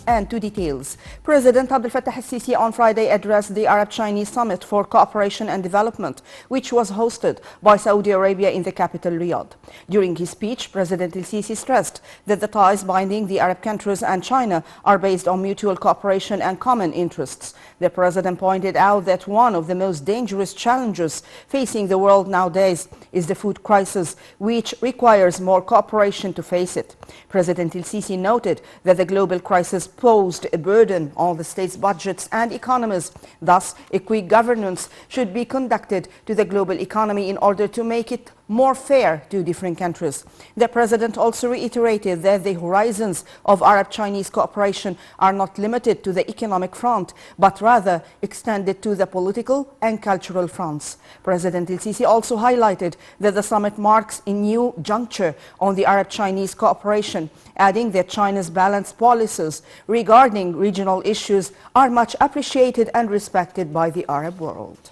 And to details, President Abdel Fattah al-Sisi on Friday addressed the Arab-Chinese Summit for Cooperation and Development, which was hosted by Saudi Arabia in the capital Riyadh. During his speech, President al-Sisi stressed that the ties binding the Arab countries and China are based on mutual cooperation and common interests. The president pointed out that one of the most dangerous challenges facing the world nowadays is the food crisis, which requires more cooperation to face it. President al-Sisi noted that the global crisis posed a burden on the states' budgets and economies. Thus, a quick governance should be conducted to the global economy in order to make it more fair to different countries. The president also reiterated that the horizons of Arab-Chinese cooperation are not limited to the economic front, but rather extended to the political and cultural fronts. President al-Sisi also highlighted that the summit marks a new juncture on the Arab-Chinese cooperation, adding that China's balanced policies regarding regional issues are much appreciated and respected by the Arab world.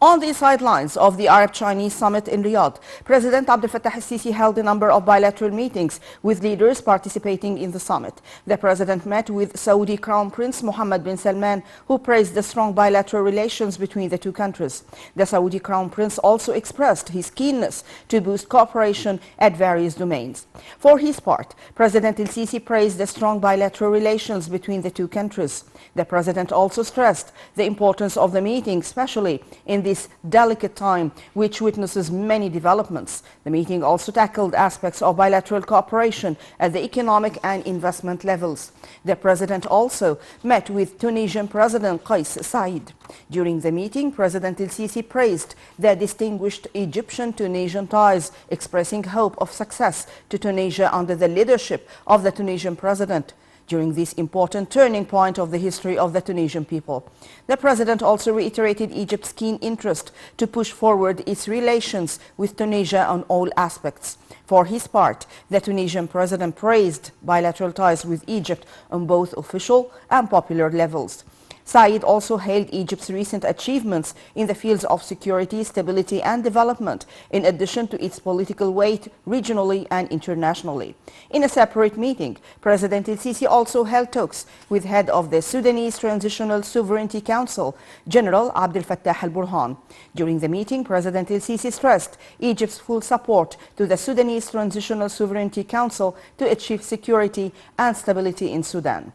On the sidelines of the Arab-Chinese Summit in Riyadh, President Abdel Fattah al-Sisi held a number of bilateral meetings with leaders participating in the summit. The president met with Saudi Crown Prince Mohammed bin Salman, who praised the strong bilateral relations between the two countries. The Saudi Crown Prince also expressed his keenness to boost cooperation at various domains. For his part, President al-Sisi praised the strong bilateral relations between the two countries. The president also stressed the importance of the meeting, especially in this delicate time, which witnesses many developments. The meeting also tackled aspects of bilateral cooperation at the economic and investment levels. The president also met with Tunisian President Kais Saied. During the meeting, President al-Sisi praised the distinguished Egyptian-Tunisian ties, expressing hope of success to Tunisia under the leadership of the Tunisian president during this important turning point of the history of the Tunisian people. The president also reiterated Egypt's keen interest to push forward its relations with Tunisia on all aspects. For his part, the Tunisian president praised bilateral ties with Egypt on both official and popular levels. Said also hailed Egypt's recent achievements in the fields of security, stability and development, in addition to its political weight regionally and internationally. In a separate meeting, President al-Sisi also held talks with head of the Sudanese Transitional Sovereignty Council, General Abdel Fattah al-Burhan. During the meeting, President al-Sisi stressed Egypt's full support to the Sudanese Transitional Sovereignty Council to achieve security and stability in Sudan.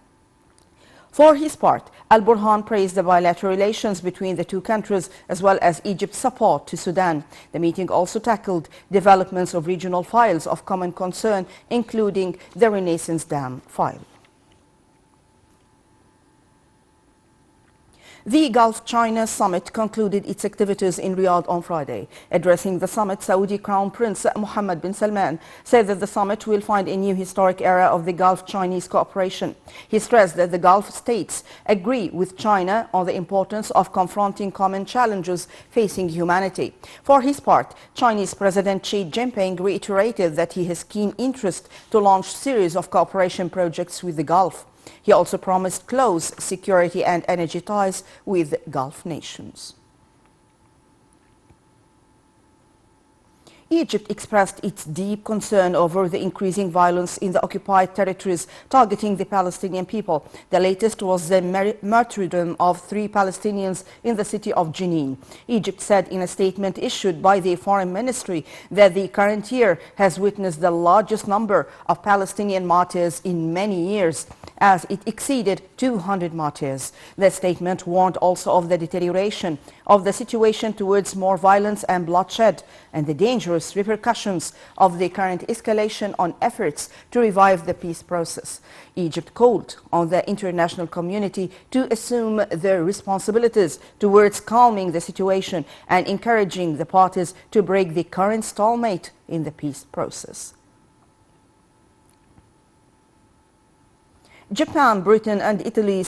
For his part, al-Burhan praised the bilateral relations between the two countries as well as Egypt's support to Sudan. The meeting also tackled developments of regional files of common concern, including the Renaissance Dam file. The Gulf-China Summit concluded its activities in Riyadh on Friday. Addressing the summit, Saudi Crown Prince Mohammed bin Salman said that the summit will find a new historic era of the Gulf-Chinese cooperation. He stressed that the Gulf states agree with China on the importance of confronting common challenges facing humanity. For his part, Chinese President Xi Jinping reiterated that he has keen interest to launch a series of cooperation projects with the Gulf. He also promised close security and energy ties with Gulf nations. Egypt expressed its deep concern over the increasing violence in the occupied territories targeting the Palestinian people. The latest was the martyrdom of 3 Palestinians in the city of Jenin. Egypt said in a statement issued by the Foreign Ministry that the current year has witnessed the largest number of Palestinian martyrs in many years, as it exceeded 200 martyrs. The statement warned also of the deterioration of the situation towards more violence and bloodshed and the dangerous repercussions of the current escalation on efforts to revive the peace process. Egypt called on the international community to assume their responsibilities towards calming the situation and encouraging the parties to break the current stalemate in the peace process. Japan, Britain and Italy